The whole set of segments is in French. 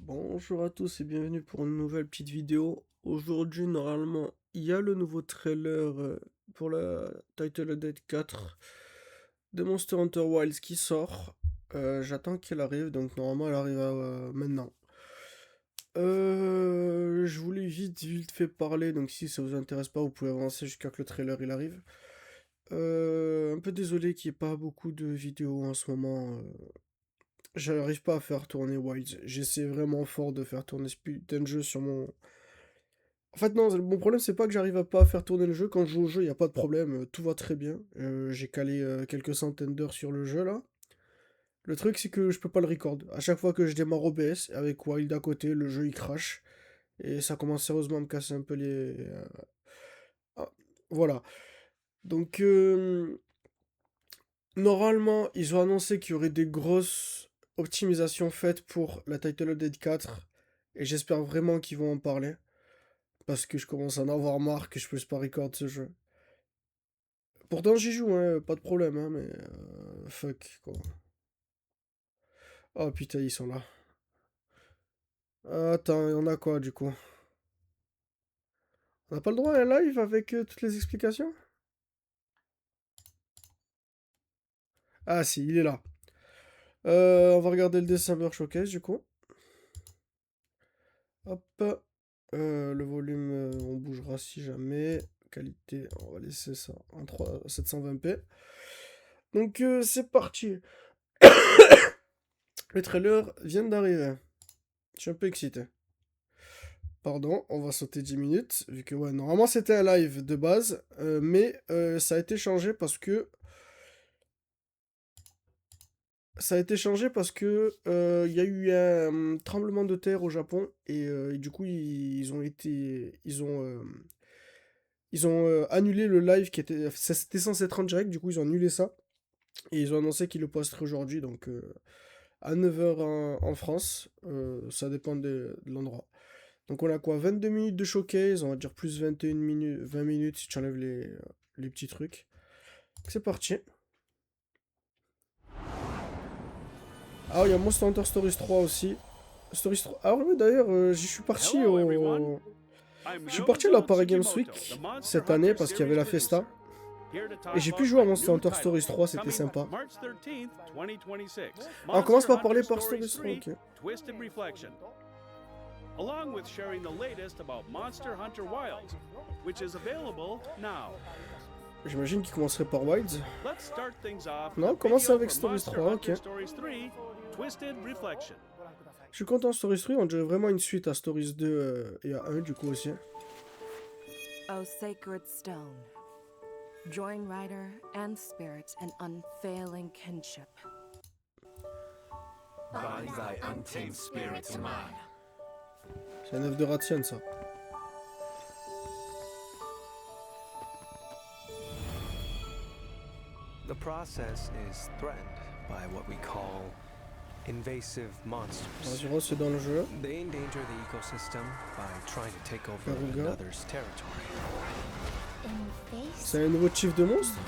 Bonjour à tous et bienvenue pour une nouvelle petite vidéo. Aujourd'hui, normalement, il y a le nouveau trailer pour la Title Update 4 de Monster Hunter Wilds qui sort. J'attends qu'elle arrive, donc normalement elle arrive maintenant. Je voulais vite fait parler, donc si ça vous intéresse pas, vous pouvez avancer jusqu'à que le trailer il arrive. Un peu désolé qu'il n'y ait pas beaucoup de vidéos en ce moment. J'arrive pas à faire tourner Wilds. J'essaie vraiment fort de faire tourner ce putain de jeu sur mon... En fait, non, mon problème, c'est pas que j'arrive à pas faire tourner le jeu. Quand je joue au jeu, il a pas de problème. Tout va très bien. J'ai calé quelques centaines d'heures sur le jeu, là. Le truc, c'est que je peux pas le record. À chaque fois que je démarre OBS, avec Wild à côté, le jeu, il crash. Et ça commence sérieusement à me casser un peu les... ah, voilà. Donc, normalement, ils ont annoncé qu'il y aurait des grosses optimisations faites pour la Title Update 4. Et j'espère vraiment qu'ils vont en parler. Parce que je commence à en avoir marre que je puisse pas record ce jeu. Pourtant j'y joue, hein, pas de problème, hein, mais... fuck, quoi. Oh putain, ils sont là. Attends, on a quoi, du coup? On n'a pas le droit à un live avec toutes les explications? Ah si, il est là. On va regarder le December Showcase, du coup. Hop. Le volume, on bougera si jamais. Qualité, on va laisser ça en 720p. Donc, c'est parti. Le trailer vient d'arriver. Je suis un peu excité. Pardon, on va sauter 10 minutes, vu que ouais, normalement c'était un live de base, mais ça a été changé parce que... Ça a été changé parce que il y a eu un tremblement de terre au Japon, et du coup ils ont été... Ils ont annulé le live qui était... C'était censé être en direct, du coup ils ont annulé ça, et ils ont annoncé qu'ils le posteraient aujourd'hui, donc à 9h en France, ça dépend de l'endroit. Donc on a quoi? 22 minutes de showcase, on va dire plus 21 minutes, 20 minutes si tu enlèves les petits trucs. C'est parti. Ah, il y a Monster Hunter Stories 3 aussi. Stories 3. Ah oui, d'ailleurs, j'y suis parti au... Je suis parti à la Paris Games Week cette année parce qu'il y avait la Festa. Et j'ai pu jouer à Monster Hunter Stories 3, c'était sympa. Ah, on commence par parler par Stories 3, ok. Along with sharing the latest about Monster Hunter Wilds, which is available now. J'imagine qu'il commencerait par Wilds. Let's start things off. Non, commence avec Stories 3, ok. Stories 3, Twisted Reflection. Je suis content, Stories 3, on dirait vraiment une suite à Stories 2 et à 1 du coup aussi. O sacred stone, join rider and spirit in unfailing kinship. Bind thy untamed spirit to mine. C'est un œuf de Ratian, ça. The process is threatened by what we call invasive monsters. Razuro, c'est dans le jeu. They endanger the ecosystem by trying to take over Karuga. another's territory. C'est un nouveau chief de monstre.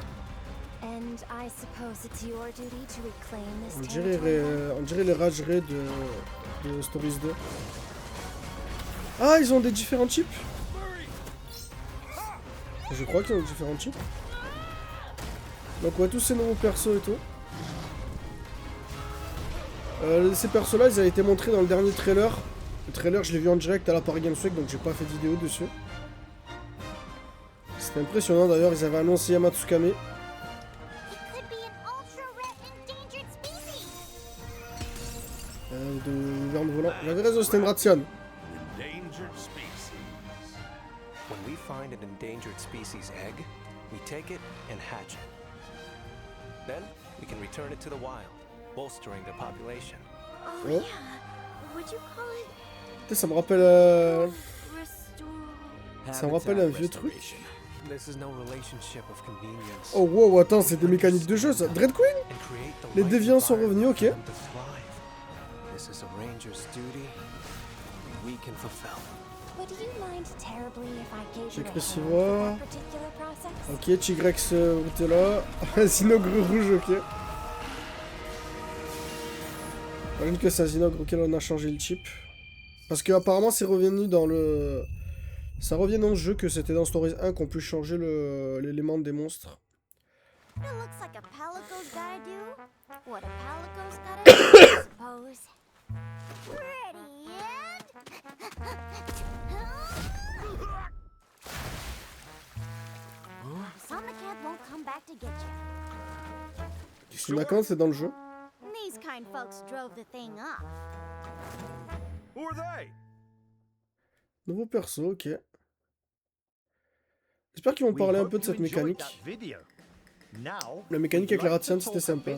And I suppose it's your duty to reclaim this On territory. dirait les Rage Raid de Stories 2. Ah, ils ont des différents chips. Je crois qu'ils ont différents chips. Donc ouais, tous ces nouveaux persos et tout. Ces persos là, ils avaient été montrés dans le dernier trailer. Le trailer, je l'ai vu en direct à la Paris Games Week, donc j'ai pas fait de vidéo dessus. C'était impressionnant d'ailleurs, ils avaient annoncé Yamatsukame. It could be an ultra-rare endangered species. De viande volant. J'avais raison, c'était une Ratian. Endangered species. When we find an endangered species egg, we take it and hatch it. Then we can return it to the wild, bolstering the population. Oh, Oh. yeah. Would you call it Putain, ça me rappelle restore? ça me rappelle un vieux truc. This is no relationship of convenience. Oh wow, attends, c'est des mécaniques de jeu ça. Dread Queen? And create the Les right déviants sont revenus, environment ok. for them to thrive. This is a ranger's duty we can fulfill. Would you mind terribly if I gave J'ai you a cru hand s'y with voir. that particular process? Ok, Tigrex Rutella. Zinogre rouge, ok. J'imagine que c'est un Zinogre auquel on a changé le chip. Parce que apparemment c'est revenu dans le... Ça revient dans le jeu que c'était dans Stories 1 qu'on peut changer l'élément des monstres. It looks like a Palico's gotta do what a Palico's gotta do, I suppose. Ready and... Somnicat won't come back to get you. Sumacan c'est dans le jeu. These kind folks drove the thing up. Who are they? Nouveau perso, ok. J'espère qu'ils vont parler un peu de cette mécanique. La mécanique avec la Ratian, c'était sympa.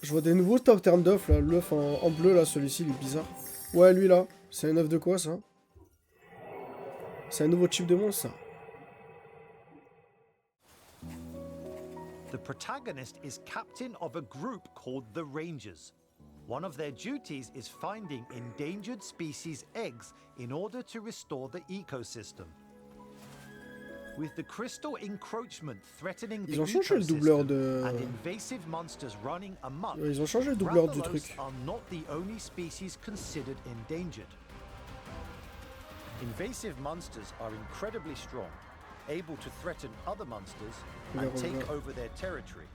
Je vois des nouveaux top termes d'œufs là. L'œuf en bleu là, celui-ci il est bizarre. Ouais, lui là. C'est un œuf de quoi ça? C'est un nouveau type de monstre ça. The protagonist is captain of a group called the Rangers. One of their duties is finding endangered species eggs in order to restore the ecosystem. With the crystal encroachment threatening the Ils ont changé le doubleur ecosystem de... and invasive monsters running amok, Ils ont changé le doubleur du Rathalos truc. are not the only species considered endangered. Invasive monsters are incredibly strong, able to threaten other monsters and take over their territory.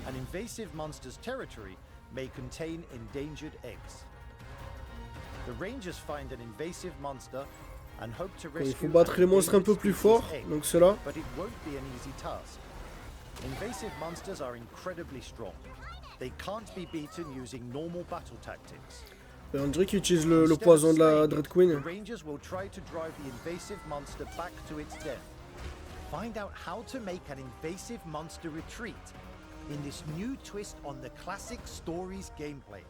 An invasive monster's territory may contain endangered eggs. The Rangers find an invasive monster and hope to Il rescue faut battre les monstres un peu plus forts, donc ceux-là. but it won't be an easy task. Invasive monsters are incredibly strong. They can't be beaten using normal battle tactics. On dirait qu'ils utilisent le poison de la Dread Queen. The Rangers will try to drive the invasive monster back to its den. Find out how to make an invasive monster retreat in this new twist on the classic Stories gameplay.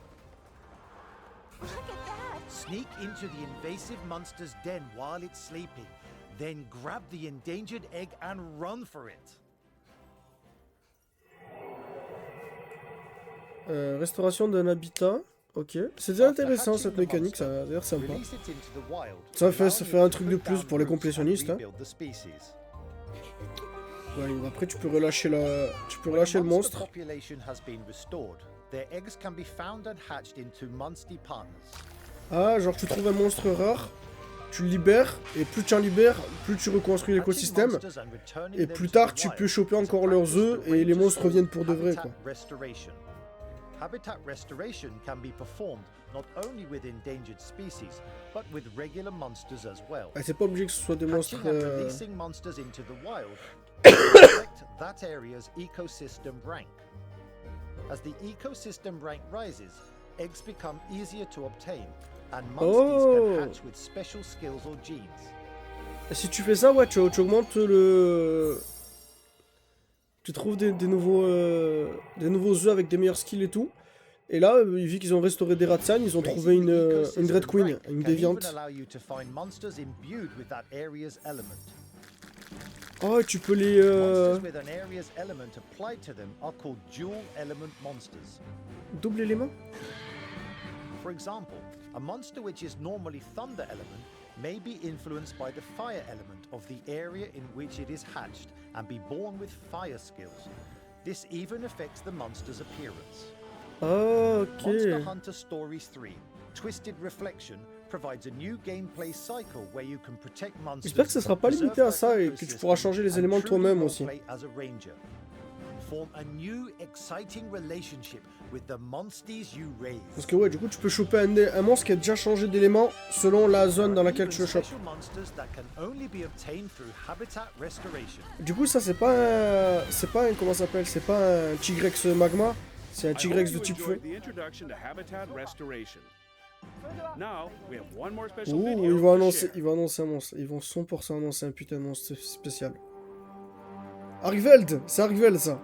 Look at that! Sneak into the invasive monster's den while it's sleeping, then grab the endangered egg and run for it. Restauration d'un habitat. Ok. C'était intéressant cette mécanique, ça a l'air sympa. Ça fait un truc de plus pour les complétionnistes. Hein. Ouais, après tu peux relâcher le monstre. Ah, genre tu trouves un monstre rare, tu le libères, et plus tu en libères, plus tu reconstruis l'écosystème. Et plus tard, tu peux choper encore leurs œufs, et les monstres reviennent pour de vrai, quoi. Habitat restoration can be performed not only with endangered species, but with regular monsters as well. Ah, c'est pas obligé que ce soit des monstres... Hatching and releasing monsters into the wild reflect that area's ecosystem rank. As the ecosystem rank rises, eggs become easier to obtain, and monsters can hatch with special skills or genes. Et si tu fais ça, ouais, tu augmentes le... Tu trouves des nouveaux œufs avec des meilleurs skills et tout. Et là, vu qu'ils ont restauré des Ratsan, ils ont trouvé une Dread Queen, une déviante. Oh, tu peux les... Double élément? For example, a monster which is normally thunder element may be influenced by the fire element of the area in which it is hatched and be born with fire skills. This even affects the monster's appearance. Ah, ok. Monster Hunter Stories 3, Twisted Reflection, provides a new gameplay cycle where you can protect monsters. J'espère que ça sera pas limité à ça et que tu pourras changer les éléments toi-même aussi. Form a new exciting relationship with the monsters you raise. Parce que ouais, du coup, tu peux choper un monstre qui a déjà changé d'élément selon la zone dans laquelle tu le chopes. Du coup, ça c'est pas un comment ça s'appelle, c'est pas un Tigrex magma, c'est un Tigrex de type feu. Ouh, ils vont annoncer un monstre. Ils vont 100% annoncer un putain de monstre spécial. Argveld, c'est Argveld ça.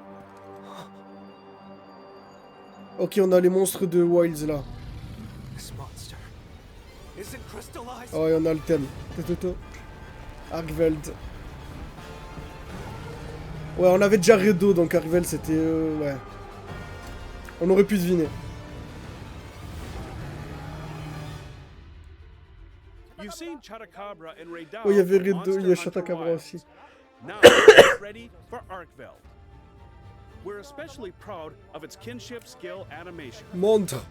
Ok, on a les monstres de Wilds là. Oh, et on a le thème. Argveld. Ouais, on avait déjà Redo, donc Argveld c'était... ouais. On aurait pu deviner. Oh, il y avait Redo, il y a Chatacabra aussi. Now get ready for Arkveld. We're especially proud of its kinship skill animation. Montre.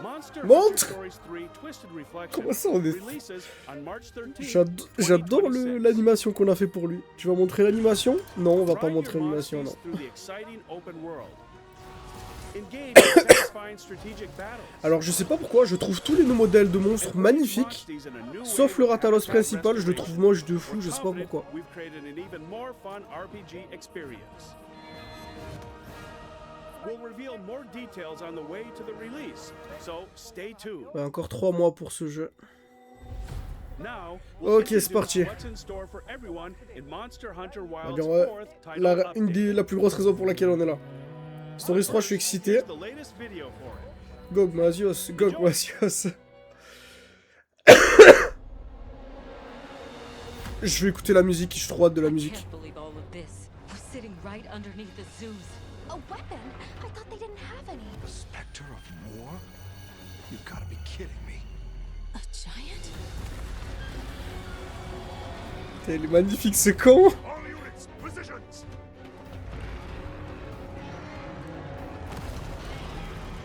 Monster Montre. Hunter Stories 3 Twisted Reflection Comment ça, on est... releases on March 13th. J'adore 2026. l'animation qu'on a fait pour lui. Tu vas montrer l'animation? Non, on va pas Ride montrer your l'animation, non. monsters through the exciting open world. Engage in satisfying strategic battles. Alors je sais pas pourquoi, je trouve tous les nouveaux modèles de monstres magnifiques, sauf le Ratalos principal, je le trouve moche de fou, je sais pas pourquoi. We've created an even more fun RPG experience. We'll reveal more details on the way to the release, so stay tuned. Ouais, encore 3 mois pour ce jeu. Now, Ok, c'est parti. what's in store for everyone in Monster Hunter On va Wilds dire, 4th title update. la plus grosse raison pour laquelle on est là. Stories 3, je suis excité. Here's the latest video for it. Gogmasios, Gogmasios. Je vais écouter la musique, je suis trop hâte de la musique. Can't believe all of this. We're sitting right underneath the zoos. A weapon? I thought they didn't have any. The specter of war? You gotta be kidding me. A giant? Putain, il est magnifique ce camp. All units, positions!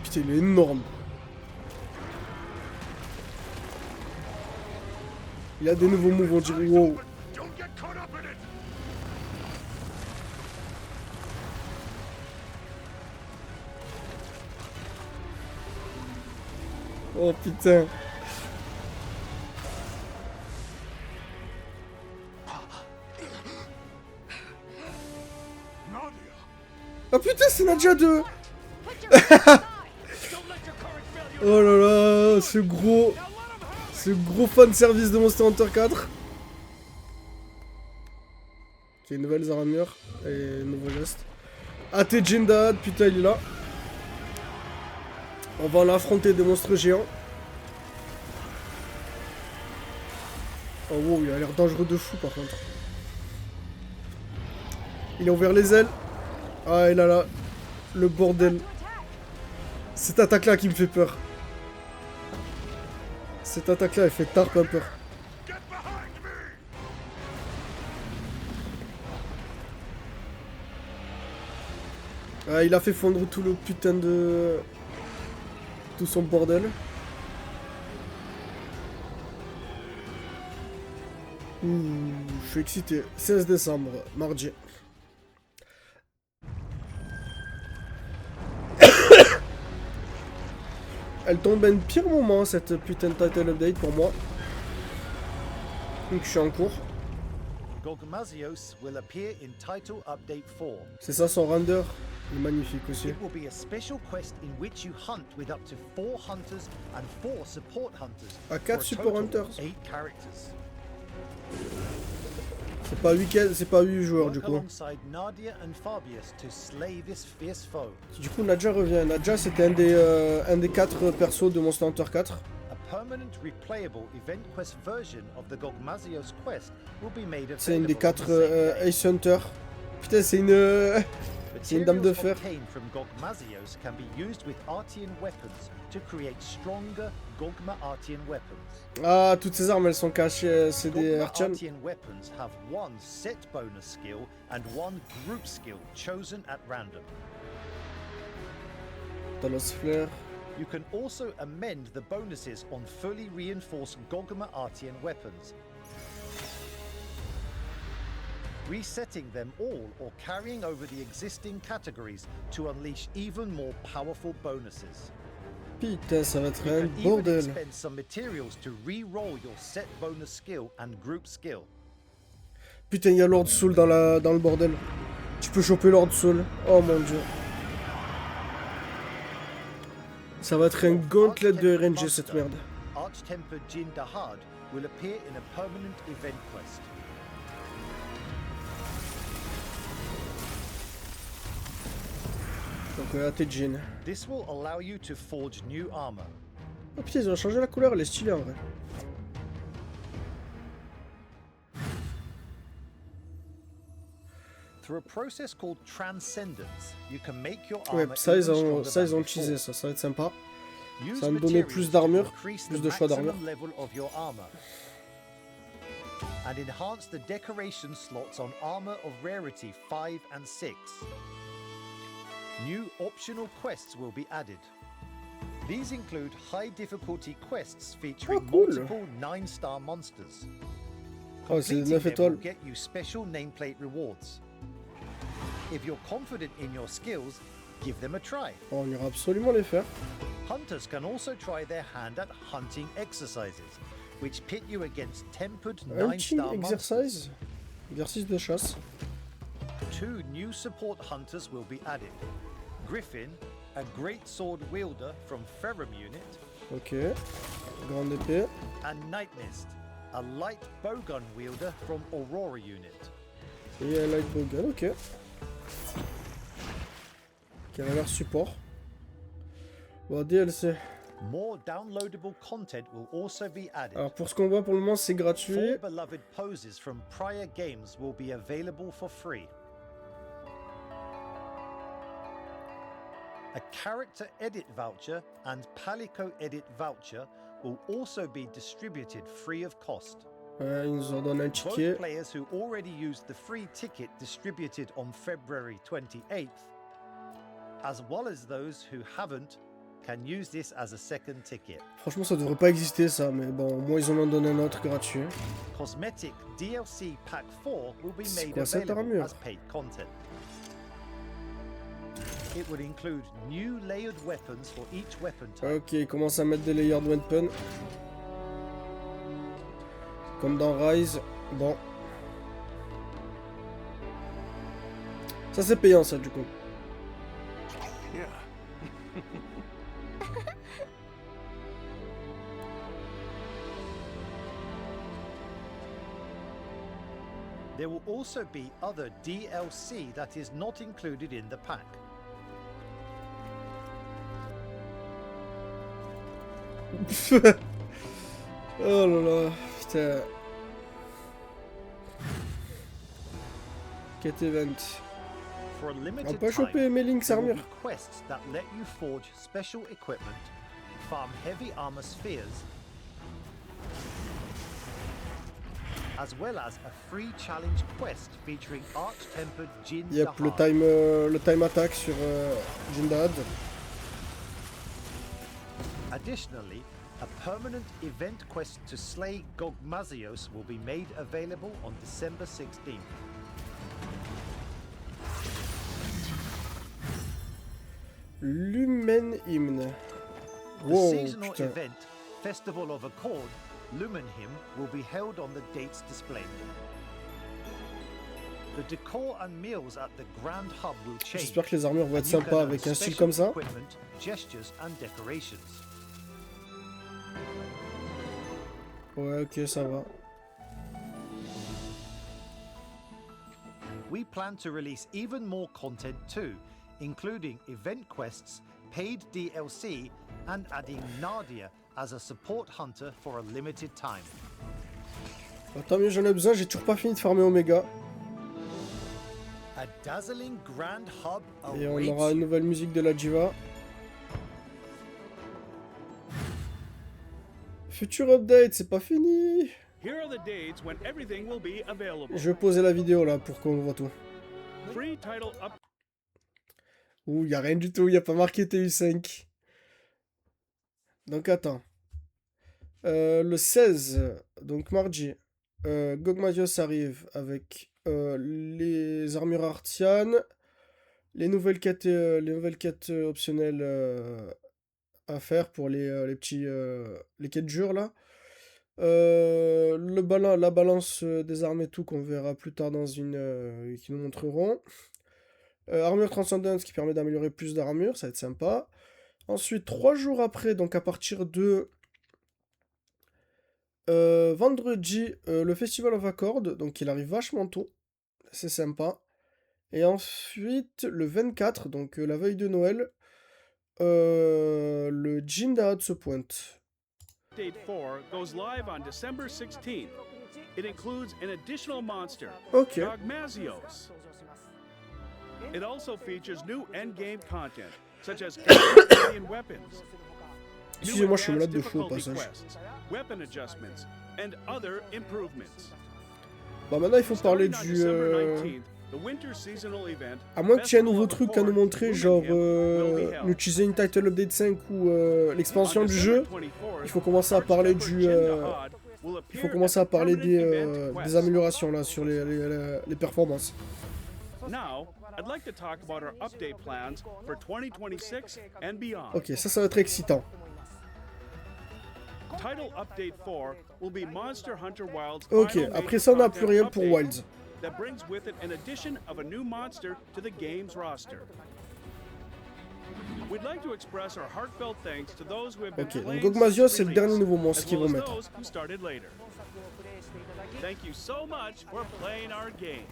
Putain, il est énorme. Il a des nouveaux moves, on dirait wow. Don't get caught up in it! Oh putain. Nadia! Ah putain, c'est Nadia 2. Oh là là, ce gros fan service de Monster Hunter 4. Ok, nouvelles armures et nouveaux gestes. AT Jindad, putain, il est là. On va l'affronter des monstres géants. Oh wow, il a l'air dangereux de fou par contre. Il a ouvert les ailes. Ah, et là, le bordel. Cette attaque-là qui me fait peur. Cette attaque-là, elle fait tarp un peur. Get behind me! Ah, il a fait fondre tout le putain de... tout son bordel. Ouh, je suis excité. 16 décembre, mardi. Elle tombe à un pire moment, cette putain de title update pour moi. Donc je suis en cours. Gogmasios will appear in Title Update 4. C'est ça son render. Il est magnifique aussi. It will be a special quest in which you hunt with up to 4 hunters and 4 support hunters. Ah, 4 for a support total hunters. of 8 characters. C'est pas 8 joueurs du Work coup. alongside Nadia and Fabius to slay this fierce foe. Du coup Nadja revient. Nadja c'était un des 4 persos de Monster Hunter 4. A permanent replayable event quest version of the Gogmasios quest will be made available. C'est une des on 4 the same day. Ace Hunter. Putain c'est une dame de Materials fer. obtained from Gogmasios can be used with Artian weapons to create stronger Gogma Artian weapons. Ah, toutes ces armes elles sont cachées, c'est des Gogma Artian. Artian weapons have one set bonus skill and one group skill chosen at random. Talos Flare. You can also amend the bonuses on fully reinforced Gogma Artian weapons, resetting them all or carrying over the existing categories to unleash even more powerful bonuses. Putain, ça va être You un can even bordel. expend some materials to re-roll your set bonus skill and group skill. Putain, il y a Lord Soul dans le bordel. Tu peux choper Lord Soul. Oh mon dieu. Ça va être un gauntlet de RNG cette merde. Arch-Tempered Jin Dahad will appear in a permanent event quest. Donc AT Jin. This will allow you to forge new armor. Oh putain, ils ont changé la couleur, elle est stylée en vrai. Through a process called transcendence, you can make your Ouais, armor ça ils even ont stronger than teasé before. ça, ça va être sympa. Use Ça va me donner materials plus to d'armure, increase plus the de choix maximum d'armure. level of your armor. And enhance the decoration slots on armor of rarity 5 and 6. New optional quests will be added. These include high difficulty quests featuring cool. multiple 9-star monsters. Oh, c'est Completing 9 them will étoiles. get you special nameplate rewards. If you're confident in your skills, give them a try. Oh, on ira absolument les faire. Hunters can also try their hand at hunting exercises, which pit you against tempered Hunting 9-star monsters. exercise. Exercice de chasse. 2 new support hunters will be added. Griffin, a great sword wielder from Ferrum unit, Ok. Grande épée. and Night Mist, a light bowgun wielder from Aurora unit. Et un light bowgun, ok. Qui a l'air support. Bon, DLC. More downloadable content will also be added. Alors pour ce qu'on voit pour le moment, c'est gratuit. 4 beloved poses from prior games will be available for free. A character edit voucher and Palico edit voucher will also be distributed free of cost. Ouais, ils nous en donnent un Both ticket. players who already used the free ticket distributed on February 28th, as well as those who haven't, can use this as a second ticket. Franchement, ça devrait pas exister ça, mais bon, au moins ils en ont donné un autre gratuit. Cosmetic DLC Pack 4 will be C'est made quoi cette available armure? as paid content. It would include new layered weapons for each weapon type. Ok, ils commencent à mettre des layered weapons. Comme dans Rise. Bon. Ça c'est payant ça du coup. Yeah. There will also be other DLC that is not included in the pack. Oh là là, putain. Quel event. For a On limited peut time, choper mes Link's there will armure. be quests that let you forge special equipment, farm heavy armor spheres, as well as a free challenge quest featuring arch-tempered Jin Yep, Dahad. le time attack sur Jindad. Additionally, a permanent event quest to slay Gogmazios will be made available on December 16th. Lumen Hymn. The Wow, seasonal putain. event, Festival of Accord, Lumenhim, will be held on the dates displayed. The decor and meals at the Grand Hub will change. J'espère que les armures vont être and you can sympas earn avec un style special comme ça. equipment, gestures and decorations. Ouais, ok, ça va. We plan to release even more content too, including event quests, paid DLC, and adding Nadia as a support hunter for a limited time. Tant mieux, j'en ai besoin, j'ai toujours pas fini de farmer Omega. A dazzling Grand Hub Et on awaits aura une you. nouvelle musique de la Diva. Future update, c'est pas fini. Here are the dates when everything will be available. Je vais poser la vidéo là pour qu'on voit tout. Free title up. Ouh, y a rien du tout, y a pas marqué TU5. Donc attends. Le 16, donc mardi, Gogmazios arrive avec les armures artianes, les nouvelles quêtes optionnelles à faire pour les petits les quêtes dures là. La balance des armes et tout qu'on verra plus tard dans une qui nous montreront. Armure Transcendence qui permet d'améliorer plus d'armure, ça va être sympa. Ensuite, 3 jours après, donc à partir de vendredi, le Festival of Accord, donc il arrive vachement tôt, c'est sympa. Et ensuite, le 24, donc la veille de Noël, le Jin Dahad se pointe. Update 4 goes live on December 16th. It includes an additional monster, Ok. Dogmazios. It also features new endgame content, such as alien weapons, new Excusez-moi, je suis advanced malade de fou au difficulty passage. quests, weapon adjustments, and other improvements. Bah maintenant il faut parler Starting on du... December 19th, the winter seasonal event. À moins qu'il y ait un nouveau Festival truc à of nous Corn montrer, in genre Birmingham will be held. utiliser une Title Update 5 ou l'expansion On du December jeu. 24th, Il faut commencer à parler Arch-Tempered du... Jindahad will il appear faut at commencer à the parler permanent event des Quest. améliorations là sur les performances. Now, I'd like to talk about our update plans for 2026 and beyond. Ok, ça va être excitant. Title Update 4 will be Monster Hunter Wilds' Ok, final après major ça on n'a content plus rien pour update Wilds. that brings with it an addition of a new monster to the game's roster. We'd like to express our heartfelt thanks to those who have been Ok, donc playing Gogmazio since c'est le dernier release, nouveau monstre as qu'ils well vont as mettre. those who started later. Thank you so much for playing our game.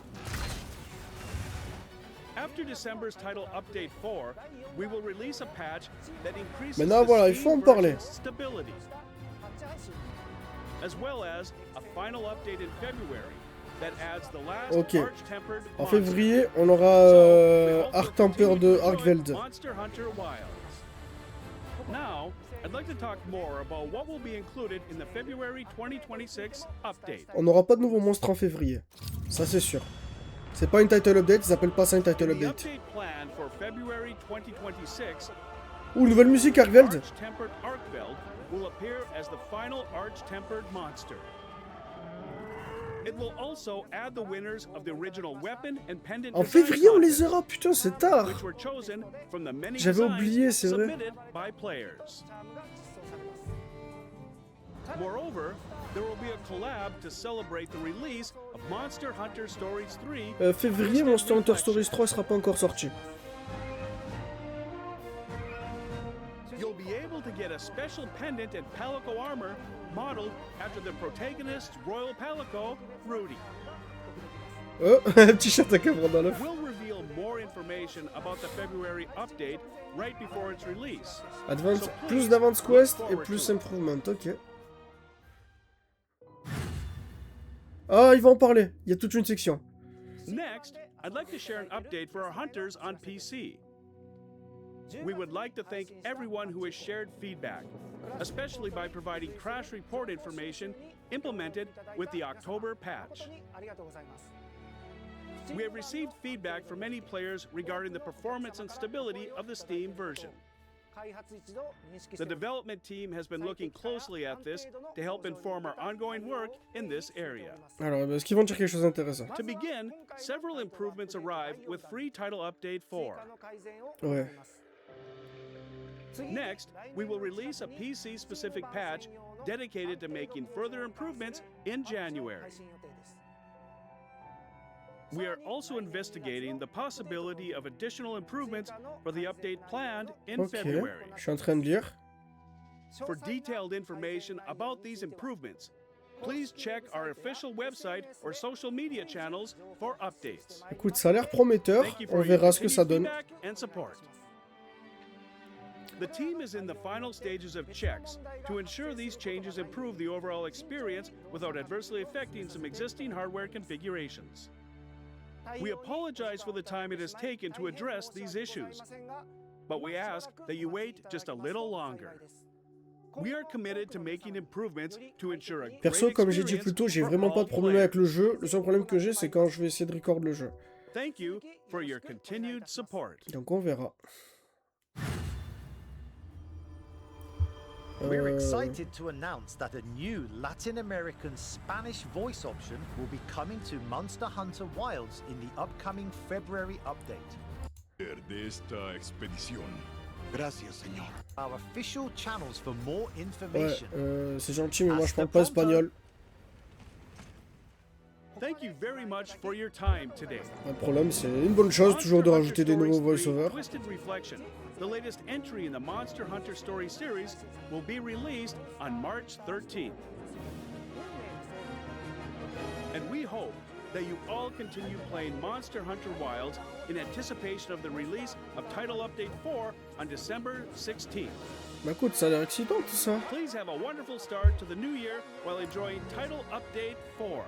After December's title update 4, we will release a patch that increases Maintenant, the voilà, il Steam faut en parler. version's stability, as well as a final update in February that adds the last Ok. Arch-Tempered En monster. février, on aura So, we hope you'll Arch-Tempered continue de to enjoy Arkveld. Monster Hunter Wilds. Now, I'd like to talk more about what will be included in the February 2026 update. On n'aura pas de nouveaux monstres en février. Ça c'est sûr. C'est pas une Title Update, ils appellent pas ça une Title The Update. update plan for February 2026, Ouh, nouvelle musique Arkveld. Arch-Tempered Arkveld will appear as the final Arch-Tempered monster. It will also add the winners of the original weapon and pendant En design février on les contest, aura, putain c'est tard. which were chosen from the many J'avais designs oublié, c'est vrai. submitted by players. Moreover, there will be a collab to celebrate the release of Monster Hunter Stories 3. Février, Monster Hunter Stories 3 sera pas encore sorti. You'll be able to get a special pendant and Palico armor modeled after the protagonist's royal Palico, Rudy. Oh, un t-shirt à cabron dans l'œuf. We'll reveal more information about the February update right before its release. Advance, So plus please d'Advance look Quest et forward plus to it. Improvement, ok. Ah, il va en parler. Il y a toute une section. Next, I'd like to share an update for our hunters on PC. We would like to thank everyone who has shared feedback, especially by providing crash report information implemented with the October patch. We have received feedback from many players regarding the performance and stability of the Steam version. The development team has been looking closely at this to help inform our ongoing work in this area. Alors, est-ce qu'ils vont dire quelque chose d'intéressant? To begin, several improvements arrive with free title update 4. Ouais. Next, we will release a PC-specific patch dedicated to making further improvements in January. We are also investigating the possibility of additional improvements for the update planned in Ok. February. Je suis en train de lire. For detailed information about these improvements, please check our official website or social media channels for updates. Écoute, ça a l'air prometteur. Thank you On for your verra ce que ça continued donne. feedback and support. The team is in the final stages of checks to ensure these changes improve the overall experience without adversely affecting some existing hardware configurations. We apologize for the time it has taken to address these issues, but we ask that you wait just a little longer. We are committed to making improvements to ensure a great Perso, comme j'ai dit plus tôt, j'ai experience vraiment for pas all de problème avec players. le jeu. Le seul problème que j'ai, c'est quand je vais essayer de record le jeu. Thank you for your continued support. Donc on verra. We're excited to announce that a new Latin American Spanish voice option will be coming to Monster Hunter Wilds in the upcoming February update. De esta expedición. Gracias, señor. Our official channels for more Ouais, information. c'est gentil, mais moi je parle pas espagnol. Thank you very much for your time today. Pas de problème, c'est une bonne chose toujours de Monster rajouter des Hunter nouveaux Stories 3 voice-overs. Twisted Reflection, the latest entry in the Monster Hunter Story series, will be released on March 13th. And we hope that you all continue playing Monster Hunter Wilds in anticipation of the release of Title Update 4 on December 16th. Bah écoute, ça a l'air excitant tout ça. Please have a wonderful start to the new year while enjoying Title Update 4.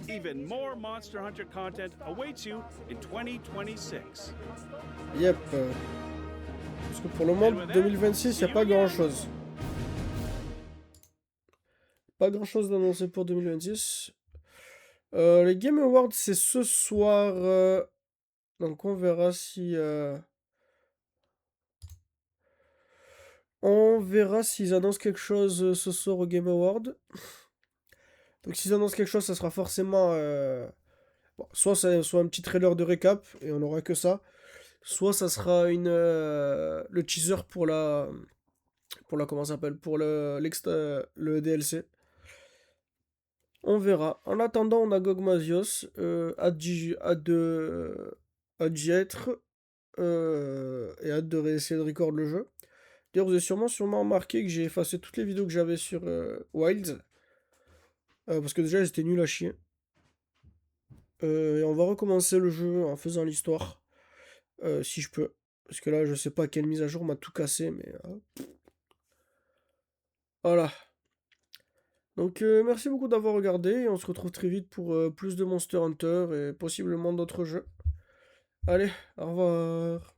Even more Monster Hunter content awaits you in 2026. Yep. Parce que pour le moment, 2026, il n'y a pas grand chose. Pas grand chose d'annoncé pour 2026. Les Game Awards, c'est ce soir. Donc on verra si... On verra s'ils annoncent quelque chose ce soir au Game Awards. Donc s'ils annoncent quelque chose, ça sera forcément... bon, soit un petit trailer de récap, et on aura que ça. Soit ça sera le teaser pour la... Comment ça s'appelle? Pour le DLC. On verra. En attendant, on a Gogmazios. Hâte d'y être. Et hâte de réessayer de record le jeu. D'ailleurs, vous avez sûrement remarqué que j'ai effacé toutes les vidéos que j'avais sur Wilds. Parce que déjà, elles étaient nulles à chier. Et on va recommencer le jeu en faisant l'histoire. Si je peux. Parce que là, je sais pas quelle mise à jour m'a tout cassé, mais... Voilà. Donc, merci beaucoup d'avoir regardé. Et on se retrouve très vite pour plus de Monster Hunter et possiblement d'autres jeux. Allez, au revoir.